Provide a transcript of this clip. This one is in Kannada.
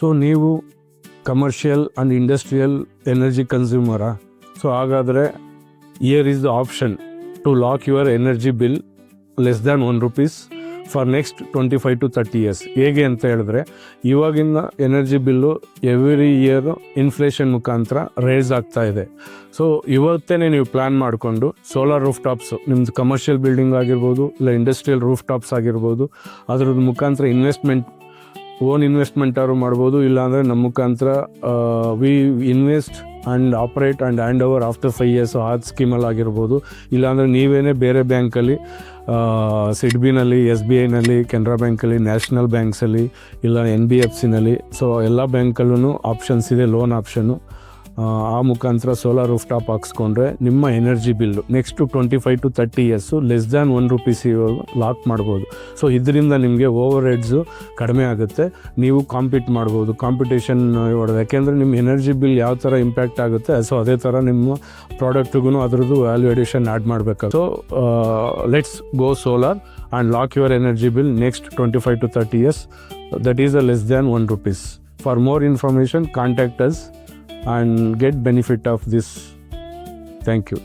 ಸೊ ನೀವು ಕಮರ್ಷಿಯಲ್ ಆ್ಯಂಡ್ ಇಂಡಸ್ಟ್ರಿಯಲ್ ಎನರ್ಜಿ ಕನ್ಸ್ಯೂಮರಾ? ಸೊ ಹಾಗಾದರೆ here is the option to lock your energy bill less than ₹1 for next 25 to 30 years. ಹೇಗೆ ಅಂತ ಹೇಳಿದ್ರೆ, ಇವಾಗಿನ energy bill every year inflation ಮುಖಾಂತರ ರೇಸ್ ಆಗ್ತಾ ಇದೆ. ಸೊ ಇವತ್ತೇ ನೀವು ಪ್ಲ್ಯಾನ್ ಮಾಡಿಕೊಂಡು ಸೋಲಾರ್ ರೂಫ್ ಟಾಪ್ಸು, ನಿಮ್ಮದು ಕಮರ್ಷಿಯಲ್ ಬಿಲ್ಡಿಂಗ್ ಆಗಿರ್ಬೋದು, ಇಲ್ಲ ಇಂಡಸ್ಟ್ರಿಯಲ್ ರೂಫ್ ಟಾಪ್ಸ್ ಆಗಿರ್ಬೋದು, ಅದ್ರದ್ದು ಮುಖಾಂತರ ಓನ್ ಇನ್ವೆಸ್ಟ್ಮೆಂಟಾದ್ರು ಮಾಡ್ಬೋದು. ಇಲ್ಲಾಂದರೆ ನಮ್ಮ ಮುಖಾಂತರ we invest and operate and hand over after 5 years ಆ ಸ್ಕೀಮಲ್ಲಿ ಆಗಿರ್ಬೋದು. ಇಲ್ಲಾಂದರೆ ನೀವೇ ಬೇರೆ ಬ್ಯಾಂಕಲ್ಲಿ, ಸಿಡ್ಬಿನಲ್ಲಿ, SBIನಲ್ಲಿ, ಕೆನರಾ ಬ್ಯಾಂಕಲ್ಲಿ, ನ್ಯಾಷನಲ್ ಬ್ಯಾಂಕ್ಸಲ್ಲಿ, ಇಲ್ಲ NBFCನಲ್ಲಿ, ಸೊ ಎಲ್ಲ ಬ್ಯಾಂಕಲ್ಲೂ ಆಪ್ಷನ್ಸ್ ಇದೆ, ಲೋನ್ ಆಪ್ಷನ್ನು. ಆ ಮುಖಾಂತರ ಸೋಲಾರ್ ರೂಫ್ ಟಾಪ್ ಹಾಕ್ಸ್ಕೊಂಡ್ರೆ ನಿಮ್ಮ energy bill next 25 to 30 years less than ₹1 lock ಮಾಡ್ಬೋದು. ಸೊ ಇದರಿಂದ ನಿಮಗೆ ಓವರ್ ಹೆಡ್ಸು ಕಡಿಮೆ ಆಗುತ್ತೆ, ನೀವು ಕಾಂಪಿಟೇಷನ್ ಹೊಡೆದು. ಯಾಕೆಂದರೆ ನಿಮ್ಮ ಎನರ್ಜಿ ಬಿಲ್ ಯಾವ ಥರ ಇಂಪ್ಯಾಕ್ಟ್ ಆಗುತ್ತೆ, ಸೊ ಅದೇ ಥರ ನಿಮ್ಮ ಪ್ರಾಡಕ್ಟ್ಗೂ ಅದರದ್ದು ವ್ಯಾಲ್ಯೂ ಅಡಿಷನ್ ಆ್ಯಡ್ ಮಾಡಬೇಕಾಗುತ್ತೆ. So let's go solar and lock your energy bill next 25 to 30 years. That is less than ₹1. For more information, contact us and get benefit of this. Thank you.